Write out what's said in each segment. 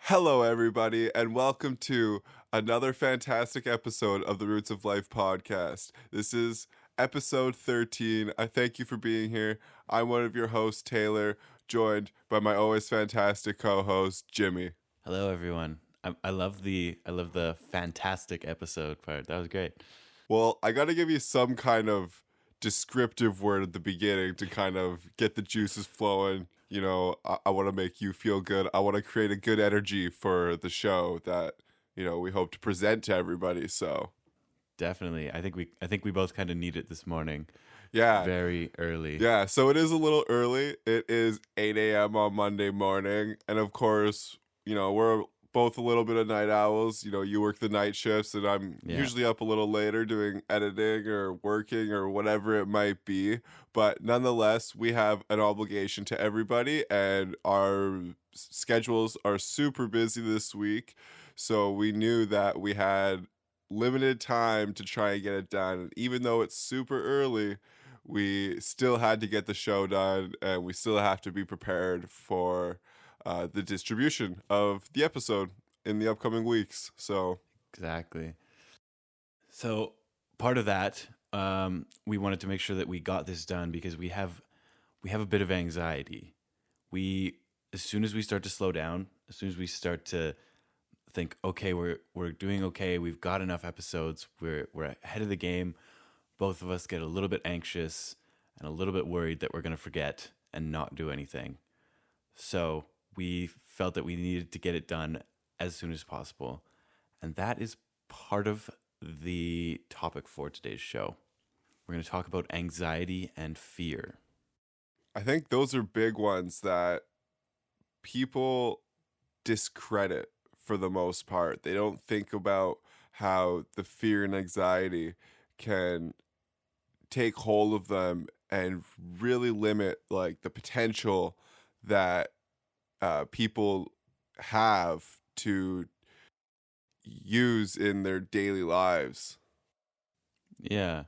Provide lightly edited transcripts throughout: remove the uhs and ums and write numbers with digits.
Hello, everybody, and welcome to another fantastic episode of the Roots of Life podcast. This is episode 13. I thank you for being here. I'm one of your hosts, Taylor, joined by my always fantastic co-host, Jimmy. Hello, everyone. I love the fantastic episode part. That was great. Well, I got to give you some kind of descriptive word at the beginning to kind of get the juices flowing. I want to make you feel good. I want to create a good energy for the show that, we hope to present to everybody. So, Definitely. I think we both kind of need it this morning. yeah. Very early. Yeah, so it is a little early. It is 8 a.m. on Monday morning. And of course, we're both a little bit of night owls. You work the night shifts, and I'm Yeah. usually up a little later doing editing or working or whatever it might be. But nonetheless, we have an obligation to everybody, and our schedules are super busy this week. So we knew that we had limited time to try and get it done. And even though it's super early, we still had to get the show done, and we still have to be prepared for the distribution of the episode in the upcoming weeks. So, Exactly. So part of that, we wanted to make sure that we got this done because we have a bit of anxiety. As soon as we start to slow down, as soon as we start to think, okay, we're doing okay, we've got enough episodes, we're ahead of the game, both of us get a little bit anxious and a little bit worried that we're going to forget and not do anything. So we felt that we needed to get it done as soon as possible. And that is part of the topic for today's show. We're going to talk about anxiety and fear. I think those are big ones that people discredit for the most part. They don't think about how the fear and anxiety can take hold of them and really limit like the potential that people have to use in their daily lives. Yeah.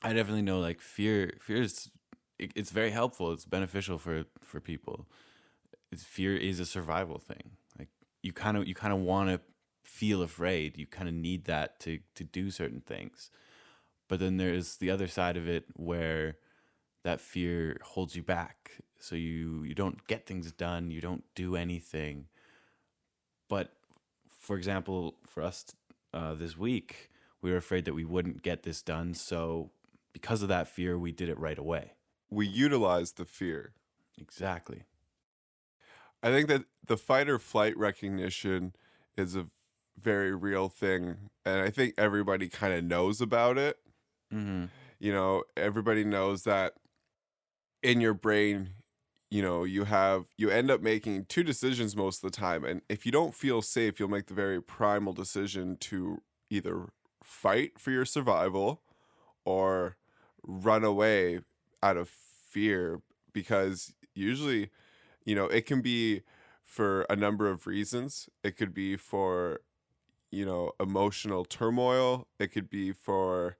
I definitely know like fear is it's very helpful. It's beneficial for people. Fear is a survival thing. Like you kind of want to feel afraid. You kind of need that to do certain things. But then there's the other side of it where that fear holds you back. So you don't get things done, you don't do anything. But for example, for us this week, we were afraid that we wouldn't get this done. So because of that fear, we did it right away. We utilize the fear. Exactly. I think that the fight or flight recognition is a very real thing. And I think everybody kind of knows about it. Mm-hmm. Everybody knows that in your brain, you end up making two decisions most of the time. And if you don't feel safe, you'll make the very primal decision to either fight for your survival or run away out of fear, because usually, it can be for a number of reasons. It could be for, emotional turmoil. It could be for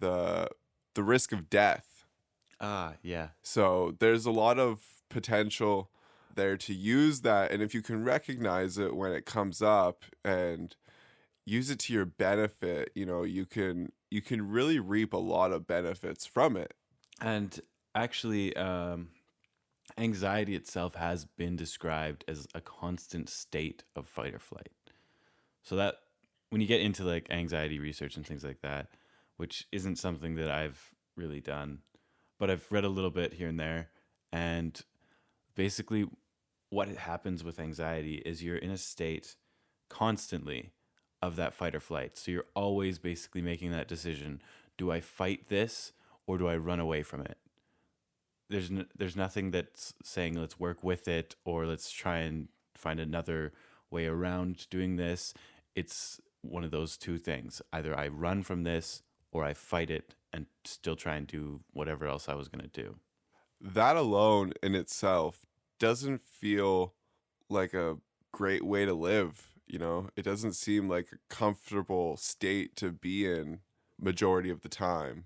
the risk of death. Ah, yeah. So there's a lot of potential there to use that. And if you can recognize it when it comes up and use it to your benefit, you can really reap a lot of benefits from it. And actually, anxiety itself has been described as a constant state of fight or flight. So that when you get into like anxiety research and things like that, which isn't something that I've really done, but I've read a little bit here and there. And basically, what happens with anxiety is you're in a state constantly of that fight or flight. So you're always basically making that decision. Do I fight this or do I run away from it? There's nothing that's saying let's work with it or let's try and find another way around doing this. It's one of those two things. Either I run from this or I fight it and still try and do whatever else I was going to do. That alone in itself doesn't feel like a great way to live. It doesn't seem like a comfortable state to be in majority of the time.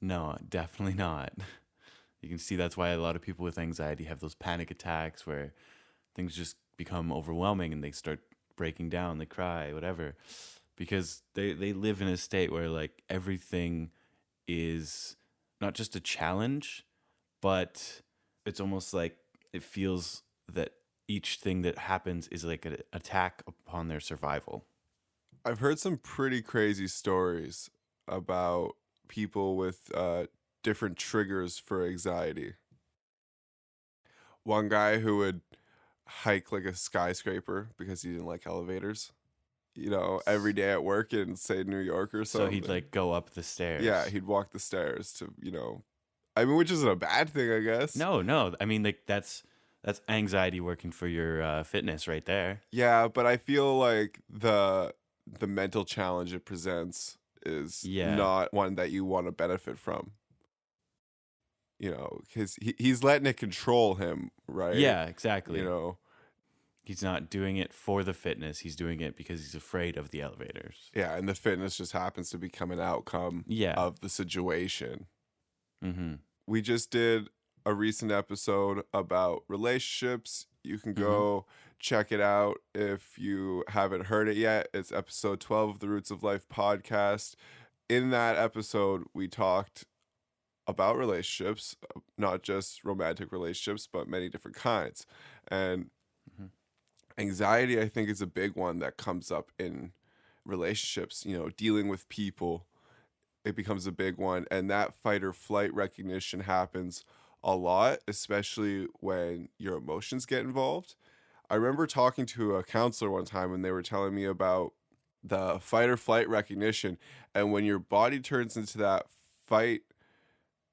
No, definitely not. You can see that's why a lot of people with anxiety have those panic attacks where things just become overwhelming and they start breaking down, they cry, whatever, because they live in a state where like everything is not just a challenge, but it's almost like it feels that each thing that happens is like an attack upon their survival. I've heard some pretty crazy stories about people with different triggers for anxiety. One guy who would hike like a skyscraper because he didn't like elevators, every day at work in, say, New York or So he'd something. like go up the Yeah, stairs. he'd walk the stairs to, I mean, which isn't a bad thing, I guess. No, no. I mean, like that's anxiety working for your fitness right there. Yeah, but I feel like the mental challenge it presents is Yeah, not one that you want to benefit from. Because he's letting it control him, right? yeah, You exactly. know, He's not doing it for the fitness. He's doing it because he's afraid of the elevators. yeah, and the fitness just happens to become an outcome Yeah. of the situation. Mm-hmm. We just did a recent episode about relationships. You can Mm-hmm. go check it out if you haven't heard it yet. It's episode 12 of the Roots of Life podcast. In that episode, we talked about relationships, not just romantic relationships, but many different kinds. And Mm-hmm. anxiety, I think, is a big one that comes up in relationships, dealing with people. It becomes a big one. And that fight or flight recognition happens a lot, especially when your emotions get involved. I remember talking to a counselor one time and they were telling me about the fight or flight recognition. And when your body turns into that fight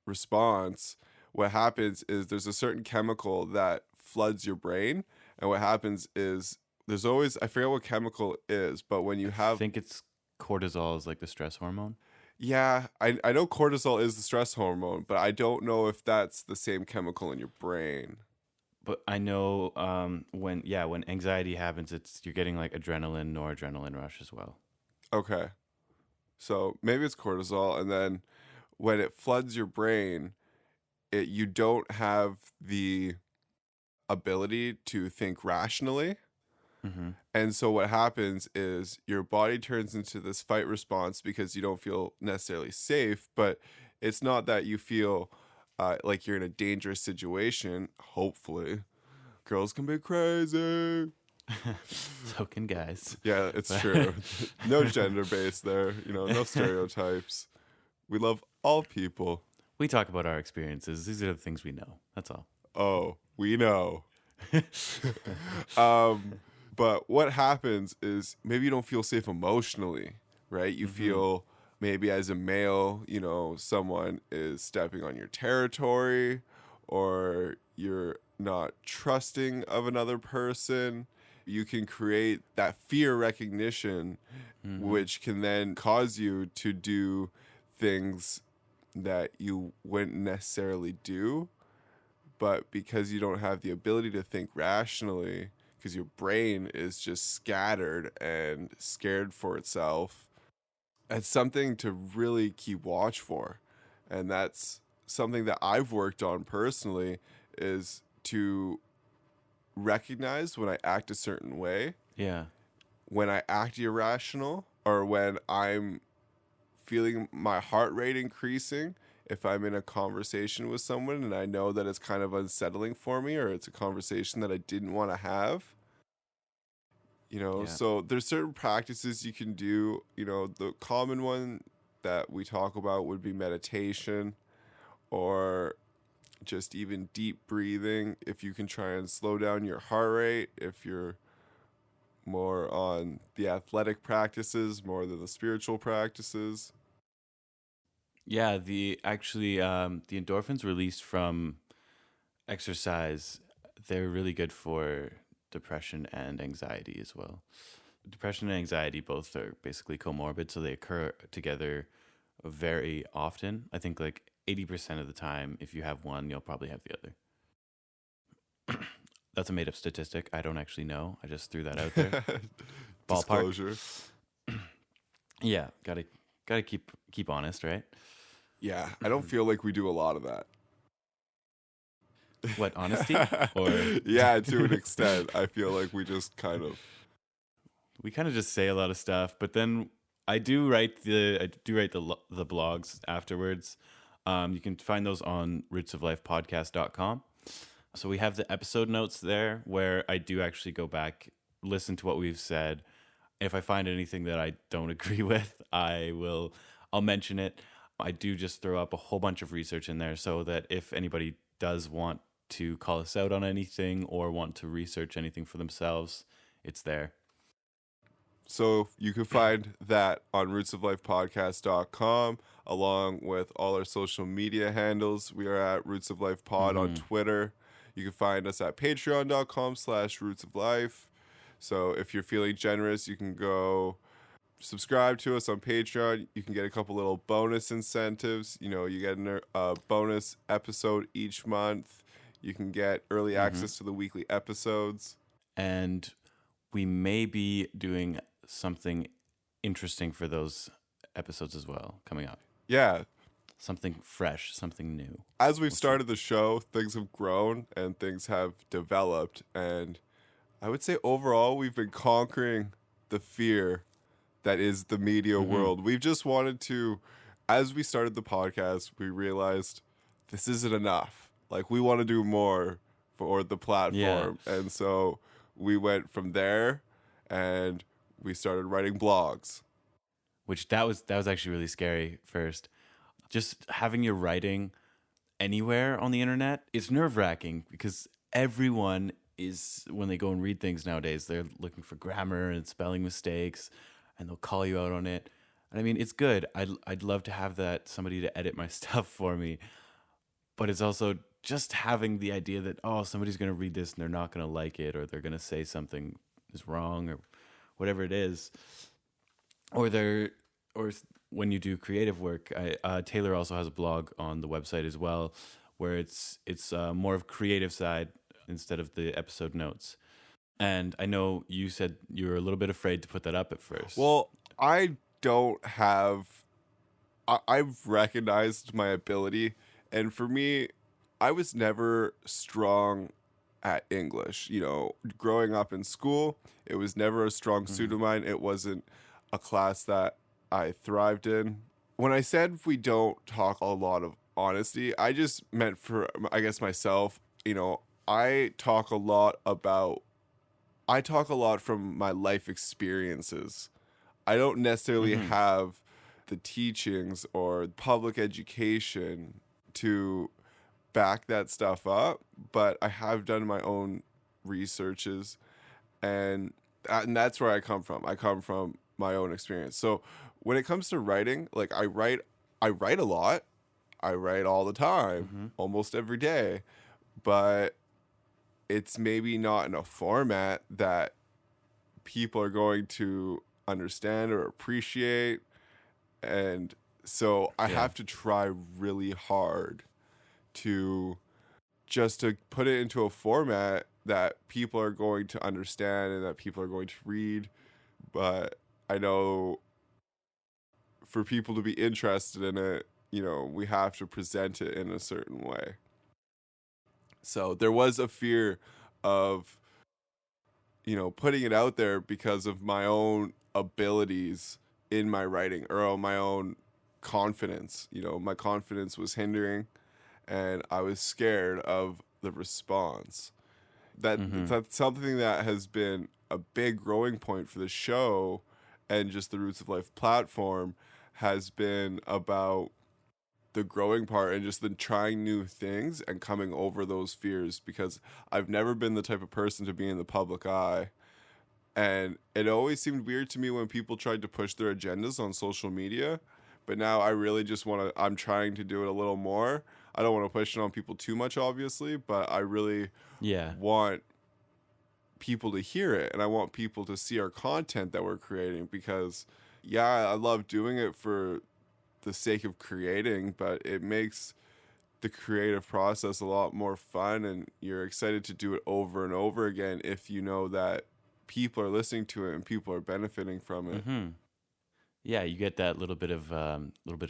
response, what happens is there's a certain chemical that floods your brain. And what happens is there's always, I forget what chemical it is, but when you I have, think it's cortisol is like the stress hormone. yeah, I know cortisol is the stress hormone, but I don't know if that's the same chemical in your brain. But I know when anxiety happens, it's you're getting like adrenaline, noradrenaline rush as well. Okay. So maybe it's cortisol. And then when it floods your brain, you don't have the ability to think rationally. Mm-hmm. And so what happens is your body turns into this fight response because you don't feel necessarily safe, but it's not that you feel like you're in a dangerous situation. Hopefully, girls can be crazy. So can guys. Yeah, it's But true. No gender based there, no stereotypes. We love all people. we talk about our experiences. These are the things we know. That's all. Oh, we know. um, but what happens is maybe you don't feel safe emotionally, right? You Mm-hmm. feel maybe as a male, someone is stepping on your territory or you're not trusting of another person. You can create that fear recognition, Mm-hmm. which can then cause you to do things that you wouldn't necessarily do, but because you don't have the ability to think rationally, because your brain is just scattered and scared for itself, it's something to really keep watch for. And that's something that I've worked on personally, is to recognize when I act a certain way, Yeah. when I act irrational, or when I'm feeling my heart rate increasing. If I'm in a conversation with someone and I know that it's kind of unsettling for me, or it's a conversation that I didn't want to have, Yeah. so there's certain practices you can do. The common one that we talk about would be meditation, or just even deep breathing. If you can try and slow down your heart rate, if you're more on the athletic practices more than the spiritual practices. Yeah. The endorphins released from exercise, they're really good for depression and anxiety as well. Depression and anxiety both are basically comorbid, so they occur together very often. I think like 80% of the time, if you have one, you'll probably have the other. That's a made up statistic. I don't actually know. I just threw that out there. Ballpark. Disclosure. Yeah, gotta keep honest, right? Yeah, I don't feel like we do a lot of that. What, honesty? Or Yeah, to an extent. I feel like we just kind of. we kind of just say a lot of stuff, but then I do write the blogs afterwards. You can find those on rootsoflifepodcast.com. So we have the episode notes there where I do actually go back, listen to what we've said. If I find anything that I don't agree with, I'll mention it. I do just throw up a whole bunch of research in there so that if anybody does want to call us out on anything or want to research anything for themselves, it's there. So you can find that on rootsoflifepodcast.com along with all our social media handles. We are at Roots of Life Pod on Twitter. You can find us at patreon.com/rootsoflife. So if you're feeling generous, you can go subscribe to us on Patreon. You can get a couple little bonus incentives. You know, you get a bonus episode each month. You can get early access to the weekly episodes. And we may be doing something interesting for those episodes as well coming up. Yeah. Something fresh, something new. As we've started the show, things have grown and things have developed. And I would say overall, we've been conquering the fear that is the media world. We've just wanted to, as we started the podcast, we realized this isn't enough. Like, we want to do more for the platform. Yeah. And so we went from there and we started writing blogs. Which that was actually really scary first. Just having your writing anywhere on the internet, it's nerve-wracking because everyone is, when they go and read things nowadays, they're looking for grammar and spelling mistakes, and they'll call you out on it. And I mean, it's good. I'd love to have somebody to edit my stuff for me. But it's also just having the idea that, oh, somebody's going to read this and they're not going to like it, or they're going to say something is wrong, or whatever it is. Or when you do creative work, Taylor also has a blog on the website as well, where it's more of creative side instead of the episode notes. And I know you said you were a little bit afraid to put that up at first. Well, I've recognized my ability, and for me, I was never strong at English. You know, growing up in school, it was never a strong suit of mine. It wasn't a class that I thrived in. When I said we don't talk a lot of honesty, I just meant for, I guess, myself. You know, I talk a lot from my life experiences. I don't necessarily have the teachings or public education to back that stuff up, but I have done my own researches, and that's where I come from. I come from my own experience. So when it comes to writing, like I write a lot. I write all the time, almost every day, but it's maybe not in a format that people are going to understand or appreciate. And so I have to try really hard to put it into a format that people are going to understand and that people are going to read. But I know for people to be interested in it, you know, we have to present it in a certain way. So there was a fear of, you know, putting it out there because of my own abilities in my writing or my own confidence. You know, my confidence was hindering and I was scared of the response. That's something that has been a big growing point for the show, and just the Roots of Life platform has been about the growing part and just the trying new things and coming over those fears, because I've never been the type of person to be in the public eye. And it always seemed weird to me when people tried to push their agendas on social media. But now I really just I'm trying to do it a little more. I don't want to push it on people too much, obviously, but I really want people to hear it. And I want people to see our content that we're creating, because, yeah, I love doing it for the sake of creating, but it makes the creative process a lot more fun, and you're excited to do it over and over again if you know that people are listening to it and people are benefiting from it. Yeah, you get that little bit of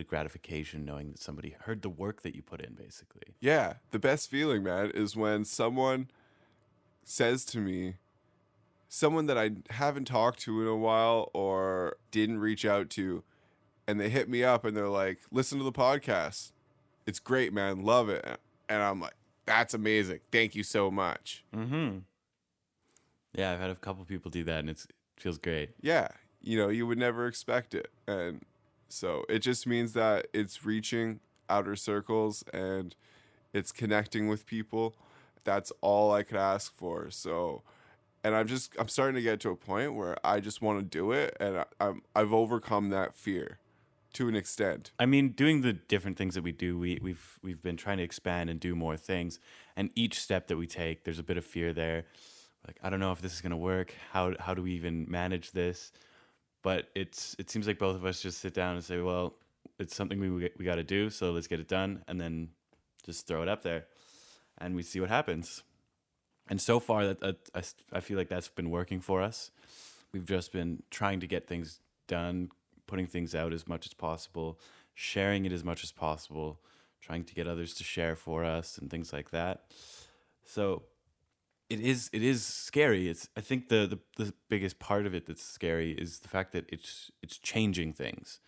gratification knowing that somebody heard the work that you put in, basically. Yeah, the best feeling, man, is when someone says to me, someone that I haven't talked to in a while or didn't reach out to, and they hit me up and they're like, listen to the podcast. It's great, man. Love it. And I'm like, that's amazing. Thank you so much. Mm-hmm. Yeah, I've had a couple people do that, and it feels great. Yeah, you would never expect it. And so it just means that it's reaching outer circles and it's connecting with people. That's all I could ask for. So, and I'm starting to get to a point where I just want to do it, and I've overcome that fear to an extent. I mean, doing the different things that we do, we've been trying to expand and do more things, and each step that we take, there's a bit of fear there. Like, I don't know if this is gonna work. How do we even manage this? But it seems like both of us just sit down and say, well, it's something we got to do, so let's get it done, and then just throw it up there, and we see what happens. And so far, I feel like that's been working for us. We've just been trying to get things done, putting things out as much as possible, sharing it as much as possible, trying to get others to share for us and things like that. So it is scary. It's I think the biggest part of it that's scary is the fact that it's changing things.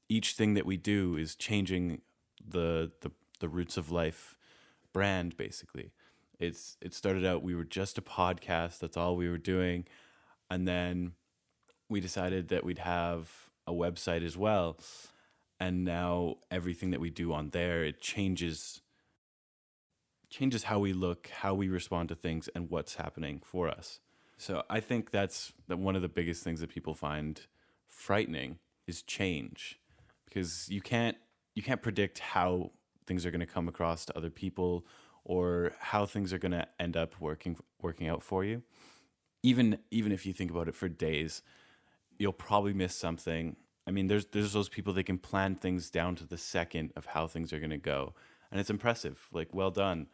Each thing that we do is changing the Roots of Life brand, basically. It started out, we were just a podcast, that's all we were doing, and then we decided that we'd have a website as well, and now everything that we do on there, it changes how we look, how we respond to things, and what's happening for us. So I think that's one of the biggest things that people find frightening is change, because you can't predict how things are going to come across to other people or how things are going to end up working out for you. Even if you think about it for days, you'll probably miss something. I mean, there's those people that can plan things down to the second of how things are going to go, and it's impressive. Like, well done.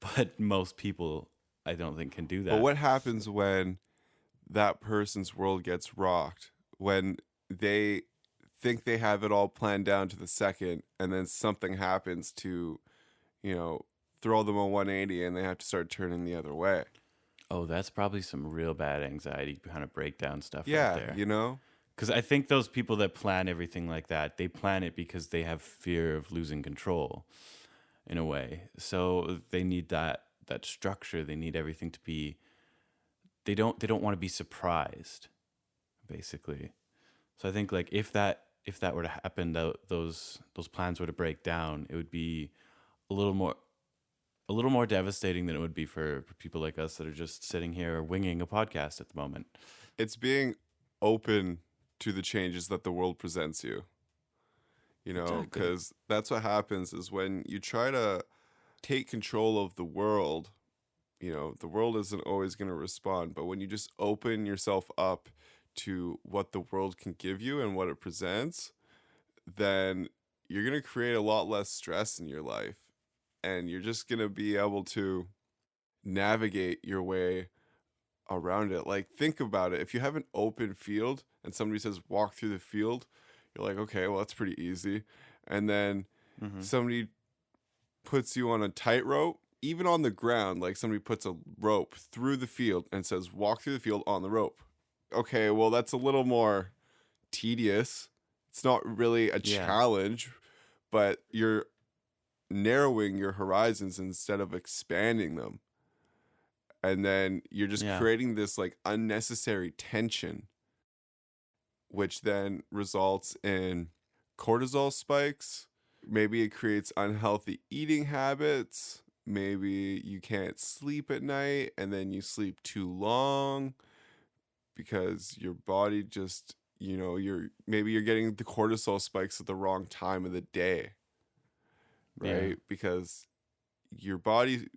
But most people, I don't think, can do But that. what happens when that person's world gets rocked? When they think they have it all planned down to the second, and then something happens to, you know, throw them a 180 and they have to start turning the other way. Oh, that's probably some real bad anxiety kind of breakdown stuff right Yeah, there. you know? Because I think those people that plan everything like that, they plan it because they have fear of losing control in a way. So they need that structure. They need everything to be they don't want to be surprised, basically. So I think like if that were to happen, those plans were to break down, it would be a little more devastating than it would be for people like us that are just sitting here winging a podcast at the moment. It's being open to the changes that the world presents you, Exactly. because that's what happens is when you try to take control of the world, the world isn't always going to respond. But when you just open yourself up to what the world can give you and what it presents, then you're going to create a lot less stress in your life. And you're just going to be able to navigate your way around it. Like, think about it. If you have an open field and somebody says walk through the field, you're like, okay, well, that's pretty easy. And then Mm-hmm. somebody puts you on a tightrope, even on the ground, like somebody puts a rope through the field and says, walk through the field on the rope. Okay, well, that's a little more tedious. It's not really a Yeah. challenge, but you're narrowing your horizons instead of expanding them. And then you're just Yeah. creating this like unnecessary tension, which then results in cortisol spikes. Maybe it creates unhealthy eating habits. Maybe you can't sleep at night and then you sleep too long because your body just, you're getting the cortisol spikes at the wrong time of the day, Yeah. right? Because your body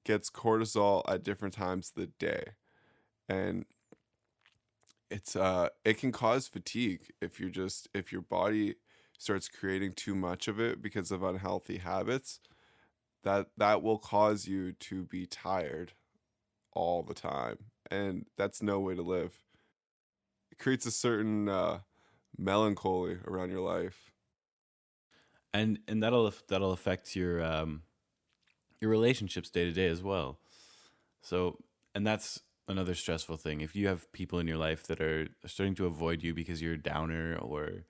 gets cortisol at different times of the day. And it can cause fatigue if your body starts creating too much of it because of unhealthy habits. That will cause you to be tired all the time, and that's no way to live. It creates a certain melancholy around your life. And that'll affect your relationships day to day as well. So, and that's another stressful thing. If you have people in your life that are starting to avoid you because you're a downer, or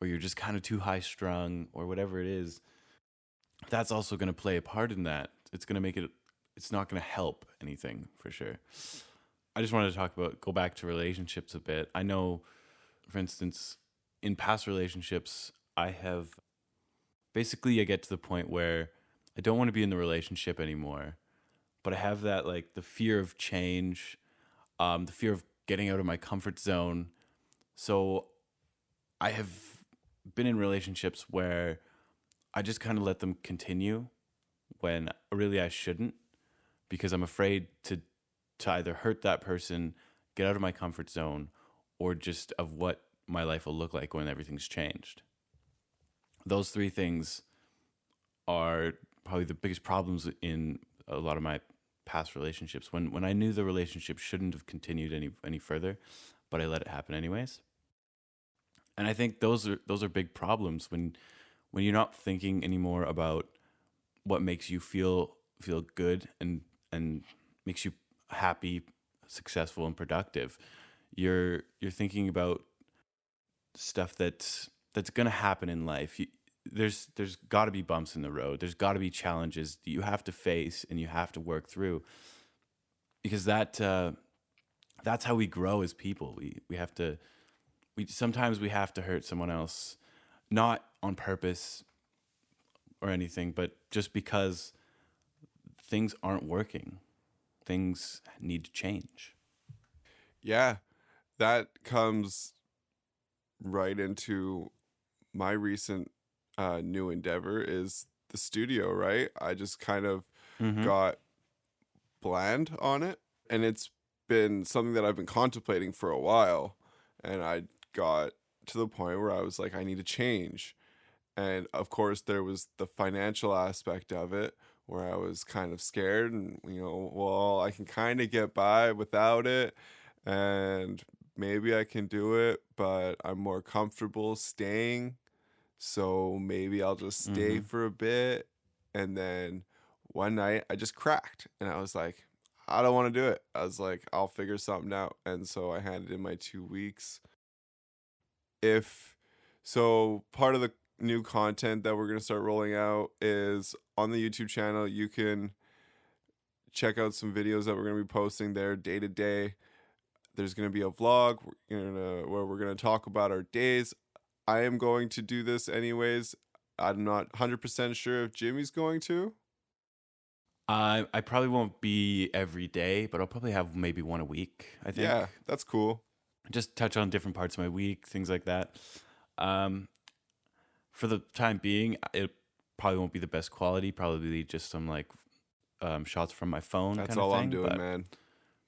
you're just kind of too high strung, or whatever it is, that's also going to play a part in that. It's going to make it, it's not going to help anything for sure. I just wanted to go back to relationships a bit. I know, for instance, in past relationships, I have basically, I get to the point where I don't want to be in the relationship anymore, but I have that, like, the fear of change, the fear of getting out of my comfort zone. So I have been in relationships where I just kind of let them continue when really I shouldn't, because I'm afraid to either hurt that person, get out of my comfort zone, or just of what my life will look like when everything's changed. Those three things are probably the biggest problems in a lot of my past relationships. When I knew the relationship shouldn't have continued any further, but I let it happen anyways. And I think those are big problems when you're not thinking anymore about what makes you feel good and makes you happy, successful, and productive. You're thinking about stuff that's going to happen in life. There's got to be bumps in the road. There's got to be challenges that you have to face and you have to work through, because that's how we grow as people. We have to, we sometimes we have to hurt someone else, not on purpose or anything, but just because things aren't working. Things need to change. Yeah, that comes right into my recent new endeavor is the studio, right? I just kind of Mm-hmm. got bland on it, and it's been something that I've been contemplating for a while, and I got to the point where I was like, I need to change. And of course there was the financial aspect of it, where I was kind of scared and, well, I can kind of get by without it, and maybe I can do it, but I'm more comfortable staying, so maybe I'll just stay Mm-hmm. for a bit. And then one night I just cracked and I was like, I don't want to do it. I was like, I'll figure something out. And so I handed in my 2 weeks. If so, part of the new content that we're going to start rolling out is on the YouTube channel. You can check out some videos that we're going to be posting there day to day. There's going to be a vlog where we're going to talk about our days. I am going to do this anyways. I'm not 100% sure if Jimmy's going to. I probably won't be every day, but I'll probably have maybe one a week, I think. Yeah, that's cool. Just touch on different parts of my week, things like that. Um, for the time being, it probably won't be the best quality. Probably just some, like, shots from my phone That's kind of all I'm thing. doing, But man.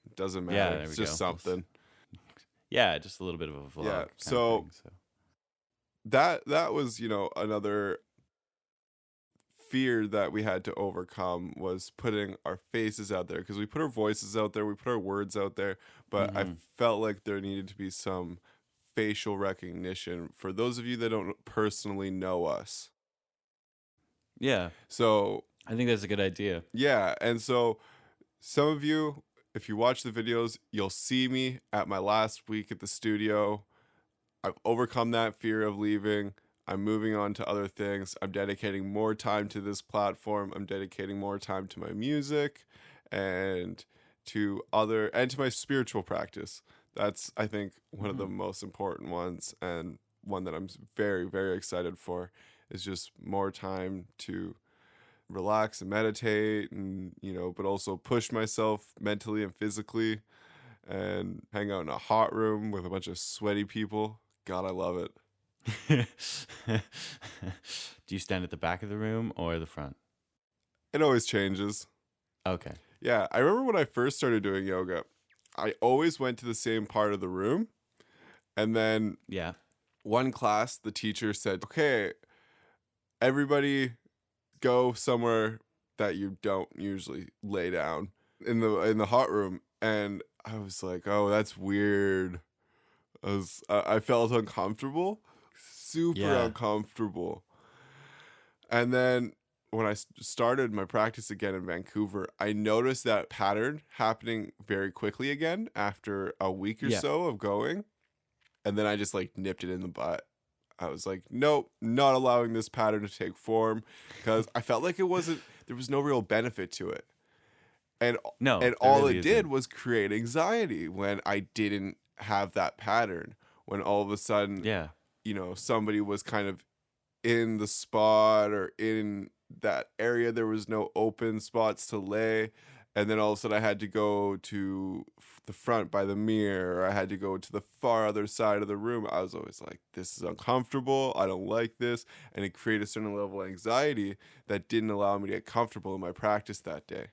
It doesn't yeah, matter. there It's we just go. something. Yeah, just a little bit of a Yeah. vlog kind of So thing. So that was, another fear that we had to overcome, was putting our faces out there, because we put our voices out there, we put our words out there, but I hmm felt like there needed to be some facial recognition for those of you that don't personally know us. yeah, So, I think that's a good idea. yeah, and so some of you, if you watch the videos, you'll see me at my last week at the studio. I've overcome that fear of leaving. I'm moving on to other things. I'm dedicating more time to this platform. I'm dedicating more time to my music and to my spiritual practice. That's, I think, one of the hmm most important ones, and one that I'm very, very excited for, is just more time to relax and meditate, and, but also push myself mentally and physically, and hang out in a hot room with a bunch of sweaty people. God, I love it. Do you stand at the back of the room or the front? It always changes. Okay. Yeah, I remember when I first started doing yoga, I always went to the same part of the room. And then Yeah. one class, the teacher said, okay, everybody go somewhere that you don't usually lay down in the hot room. And I was like, oh, that's weird. I felt uncomfortable, super Yeah. uncomfortable. And then when I started my practice again in Vancouver, I noticed that pattern happening very quickly again after a week or Yeah. so of going. And then I just like nipped it in the butt. I was like, nope, not allowing this pattern to take form because I felt like there was no real benefit to it. And No, there all really it did isn't. was create anxiety when I didn't have that pattern. When all of a sudden, Yeah. somebody was kind of in the spot or in that area, there was no open spots to lay, and then all of a sudden I had to go to the front by the mirror, or I had to go to the far other side of the room. I was always like, this is uncomfortable, I don't like this, and it created a certain level of anxiety that didn't allow me to get comfortable in my practice that day.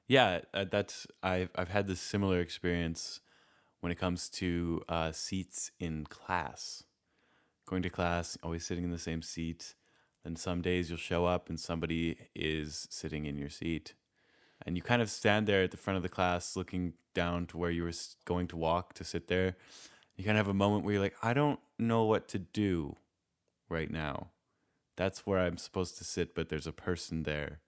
Yeah, that's I've had this similar experience when it comes to seats in class. Going to class, always sitting in the same seat. Then some days you'll show up and somebody is sitting in your seat. And you kind of stand there at the front of the class looking down to where you were going to walk to sit there. You kind of have a moment where you're like, I don't know what to do right now. That's where I'm supposed to sit, but there's a person there.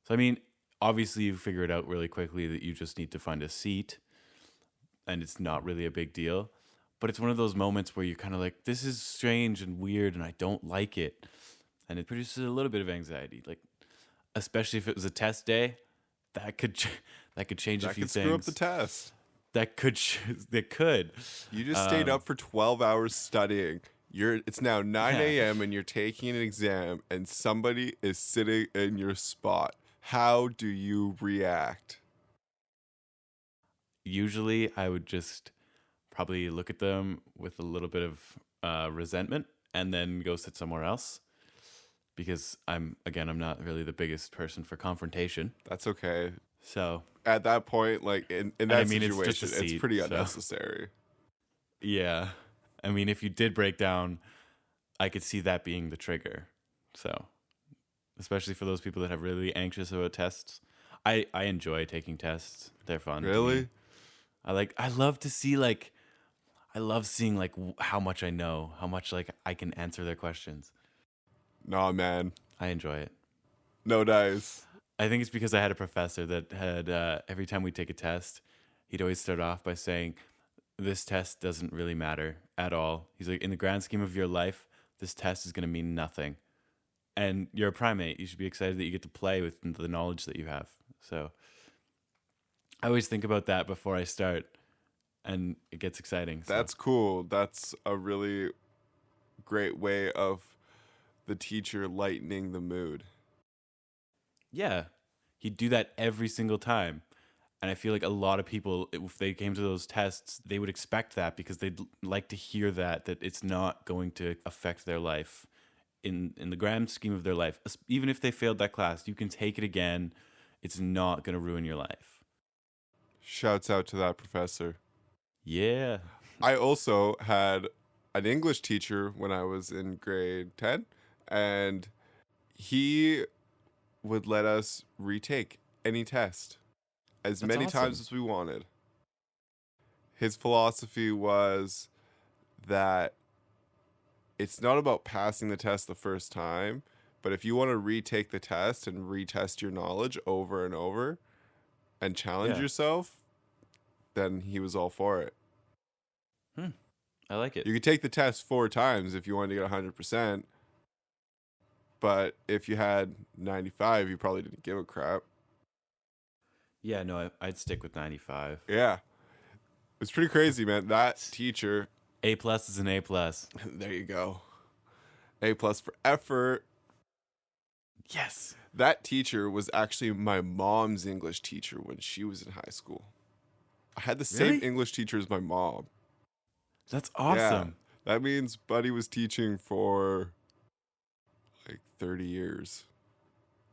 So, I mean, obviously you figure it out really quickly that you just need to find a seat and it's not really a big deal. But it's one of those moments where you're kind of like, this is strange and weird and I don't like it. And it produces a little bit of anxiety, like especially if it was a test day, that could that could change a That few could screw up the things. test. That could. You just stayed Um, up for 12 hours studying. It's now 9 yeah. a.m. and you're taking an exam and somebody is sitting in your spot. How do you react? Usually, I would just probably look at them with a little bit of resentment and then go sit somewhere else because I'm not really the biggest person for confrontation. That's okay. So, At that point, like in and I that mean, it's just a situation, it's seat. pretty So, unnecessary. yeah. I mean, if you did break down, I could see that being the trigger. So, especially for those people that have really anxious about tests. I enjoy taking tests. They're fun to me. Really? I love to see like I love seeing like how much I know, how much like I can answer their questions. Nah, man. I enjoy it. No dice. I think it's because I had a professor that had every time we take a test, he'd always start off by saying, "This test doesn't really matter at all." He's like, "In the grand scheme of your life, this test is going to mean nothing." And you're a primate. You should be excited that you get to play with the knowledge that you have. So I always think about that before I start, and it gets exciting. So That's cool. That's a really great way of the teacher lightening the mood. yeah, he'd do that every single time. And I feel like a lot of people, if they came to those tests, they would expect that because they'd like to hear that it's not going to affect their life in the grand scheme of their life. Even if they failed that class, you can take it again. It's not going to ruin your life. Shouts out to that professor. Yeah. I also had an English teacher when I was in grade 10, and he would let us retake any test as That's many times awesome. as we wanted. His philosophy was that it's not about passing the test the first time, but if you want to retake the test and retest your knowledge over and over and challenge Yeah. yourself, then he was all for it. Hmm. I like it. You could take the test 4 times if you wanted to get 100%, but if you had 95, you probably didn't give a crap. Yeah, no, I'd stick with 95. Yeah. It's pretty crazy, man. That teacher, A plus is an A plus. there you go. A plus for effort. Yes. That teacher was actually my mom's English teacher when she was in high school. I had the same Really? English teacher as my mom. That's Yeah. awesome. That means Buddy was teaching for like 30 years.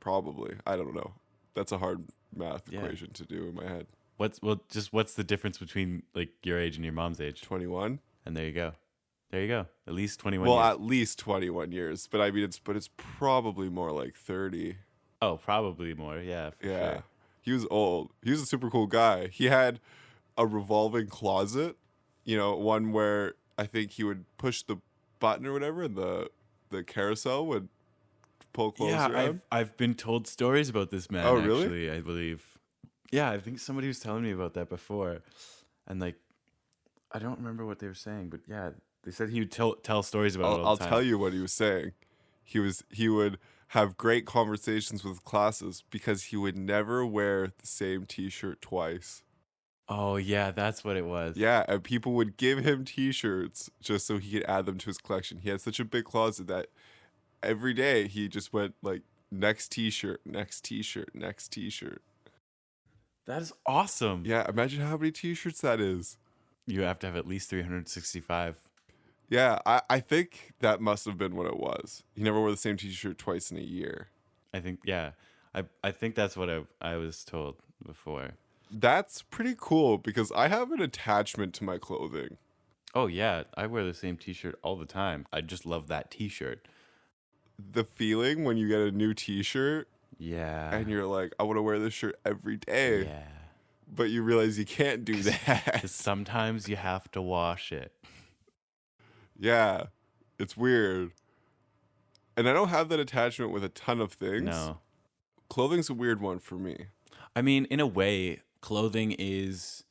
Probably. I don't know. That's a hard math Yeah. equation to do in my head. What's the difference between like your age and your mom's age? 21? And there you go. There you go. At least 21 Well, years. at least 21 years, but I mean it's probably more like 30. Oh, probably more. Yeah, for Yeah. sure. He was old. He was a super cool guy. He had a revolving closet. one where I think he would push the button or whatever, and the carousel would pull clothes Yeah, around. I've been told stories about this Oh, man really? actually, I believe. Yeah, I think somebody was telling me about that before. And like I don't remember what they were saying, but yeah, they said he would tell stories about it I'll all I'll the time. tell you what he was saying. He would have great conversations with classes because he would never wear the same t-shirt twice. Oh yeah, that's what it was. Yeah, and people would give him t-shirts just so he could add them to his collection. He had such a big closet that every day he just went like next t-shirt, next t-shirt, next t-shirt. That is awesome. Yeah, imagine how many t-shirts that is. You have to have at least 365. Yeah, I think that must have been what it was. He never wore the same t-shirt twice in a year. I think yeah. I think that's what I was told before. That's pretty cool because I have an attachment to my clothing. Oh yeah, I wear the same t-shirt all the time. I just love that t-shirt. The feeling when you get a new t-shirt Yeah. and you're like, I want to wear this shirt every day, Yeah. but you realize you can't do that. 'Cause sometimes you have to wash it. Yeah, it's weird. And I don't have that attachment with a ton of things. No. Clothing's a weird one for me. I mean, in a way, clothing is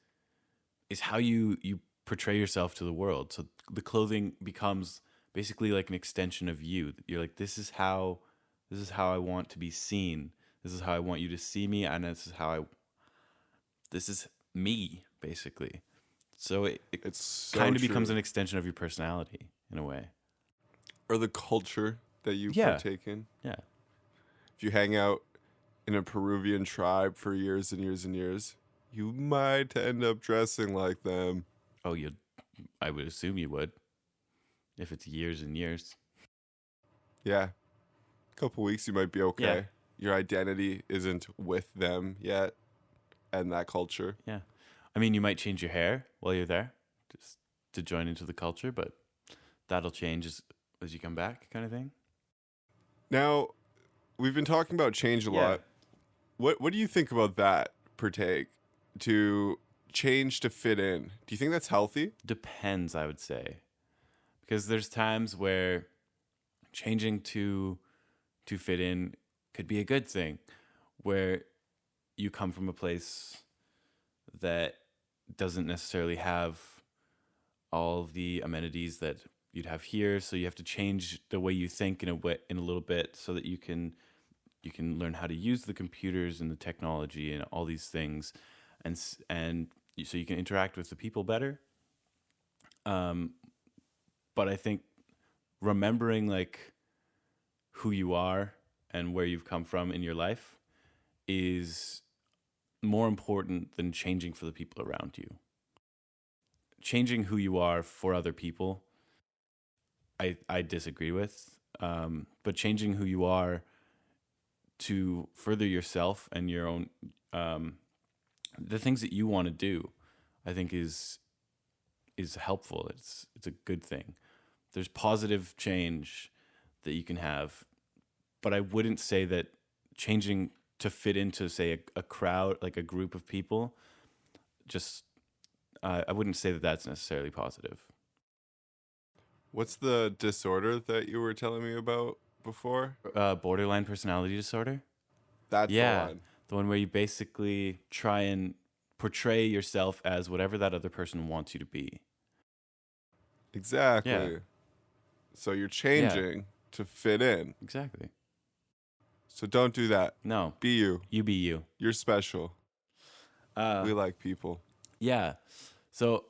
how you portray yourself to the world. So the clothing becomes basically like an extension of you. You're like, this is how I want to be seen. This is how I want you to see me, and this is me, basically. So it It's so kind of becomes true. an extension of your personality in a way. Or the culture that you Yeah. partake in. Yeah. If you hang out in a Peruvian tribe for years and years and years, you might end up dressing like them. Oh, I would assume you would, if it's years and years. Yeah. A couple weeks, you might be okay. Yeah. Your identity isn't with them yet and that culture. Yeah. I mean, you might change your hair while you're there just to join into the culture, but that'll change as you come back, kind of thing. Now, we've been talking about change a lot. What do you think about that per take? To change to fit in. Do you think that's healthy? Depends, I would say. Because there's times where changing to fit in could be a good thing, where you come from a place that doesn't necessarily have all of the amenities that you'd have here, so you have to change the way you think in a little bit so that you can learn how to use the computers and the technology and all these things, and so you can interact with the people better. But I think remembering like who you are and where you've come from in your life is more important than changing for the people around you. Changing who you are for other people, I disagree with. But changing who you are to further yourself and your own, the things that you want to do, I think is helpful. It's a good thing. There's positive change that you can have, but I wouldn't say that changing to fit into, say, a crowd, like a group of people, just I wouldn't say that that's necessarily positive. What's the disorder that you were telling me about before? Borderline personality disorder. That's the Yeah, one. the one where you basically try and portray yourself as whatever that other person wants you to be. Exactly. Yeah. So you're changing to fit in. Exactly. So don't do that. No, Be you. you be you. You're special. We like people. Yeah. So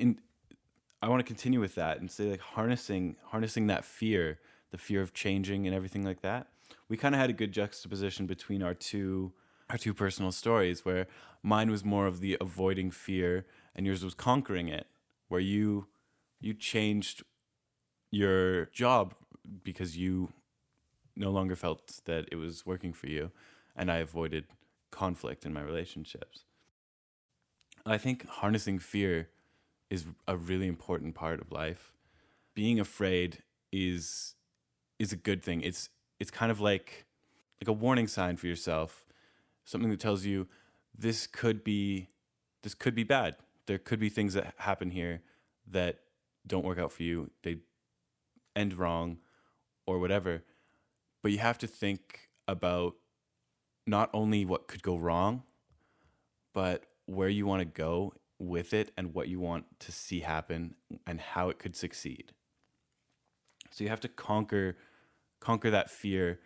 I want to continue with that and say like harnessing that fear, the fear of changing and everything like that. We kind of had a good juxtaposition between our two personal stories, where mine was more of the avoiding fear and yours was conquering it, where you changed your job because you no longer felt that it was working for you, and I avoided conflict in my relationships. I think harnessing fear is a really important part of life. Being afraid is a good thing. It's kind of like a warning sign for yourself, something that tells you this could be bad. There could be things that happen here that don't work out for you. They end wrong or whatever. But you have to think about not only what could go wrong, but where you want to go with it and what you want to see happen and how it could succeed. So you have to conquer that fear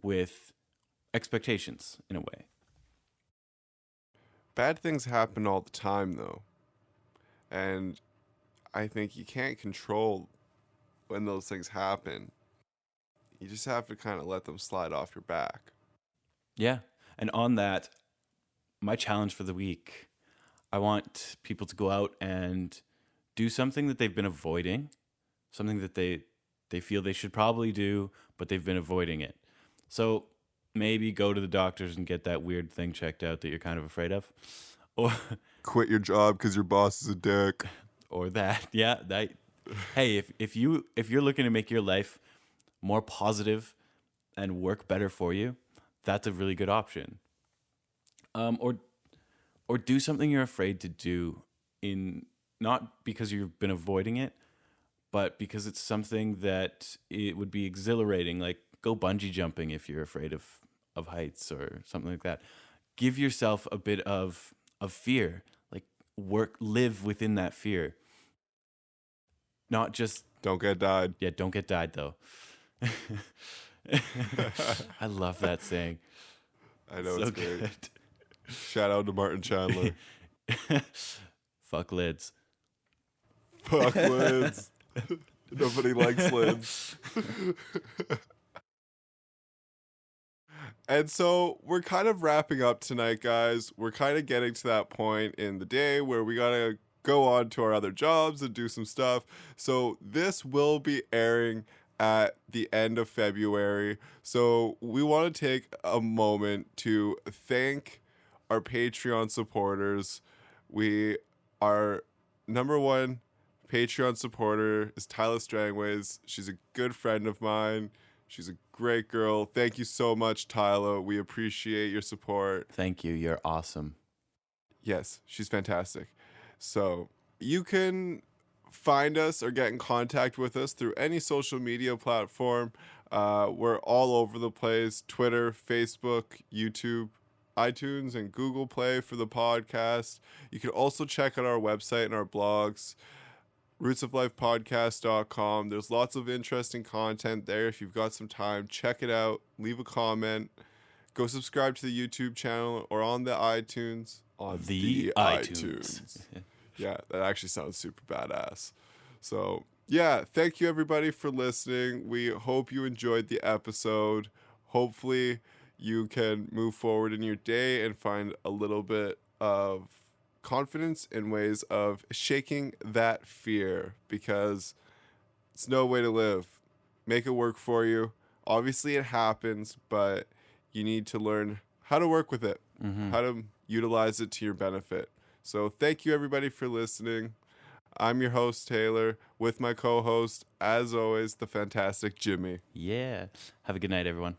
with expectations in a way. Bad things happen all the time, though. And I think you can't control when those things happen. You just have to kind of let them slide off your back. Yeah. And on that, my challenge for the week, I want people to go out and do something that they've been avoiding, something that they feel they should probably do, but they've been avoiding it. So maybe go to the doctors and get that weird thing checked out that you're kind of afraid of. Or Quit your job because your boss is a dick. Or that. Yeah, that. Hey, if you're looking to make your life more positive and work better for you, that's a really good option. Or do something you're afraid to do, in not because you've been avoiding it, but because it's something that it would be exhilarating, like go bungee jumping if you're afraid of heights or something like that. Give yourself a bit of fear, like live within that fear. Not just Don't get died. Yeah, don't get died though. I love that saying. I know So it's great. good. Shout out to Martin Chandler. Fuck lids. Fuck lids. Nobody likes lids. And so we're kind of wrapping up tonight, guys. We're kind of getting to that point in the day where we gotta go on to our other jobs and do some stuff. So this will be airing at the end of February. So we want to take a moment to thank our Patreon supporters. Our number one Patreon supporter is Tyler Strangways. She's a good friend of mine. She's a great girl. Thank you so much, Tyler. We appreciate your support. Thank you. You're awesome. Yes, she's fantastic. So you can find us or get in contact with us through any social media platform. We're all over the place: Twitter, Facebook, YouTube, iTunes, and Google Play for the podcast. You can also check out our website and our blogs, rootsoflifepodcast.com. There's lots of interesting content there. If you've got some time, check it out. Leave a comment. Go subscribe to the YouTube channel or on the iTunes. On the iTunes. Yeah, that actually sounds super badass. So, yeah, thank you everybody for listening. We hope you enjoyed the episode. Hopefully, you can move forward in your day and find a little bit of confidence in ways of shaking that fear, because it's no way to live. Make it work for you. Obviously, it happens, but you need to learn how to work with it, how to utilize it to your benefit. So thank you everybody for listening. I'm your host, Taylor, with my co-host, as always, the fantastic Jimmy. Yeah. Have a good night, everyone.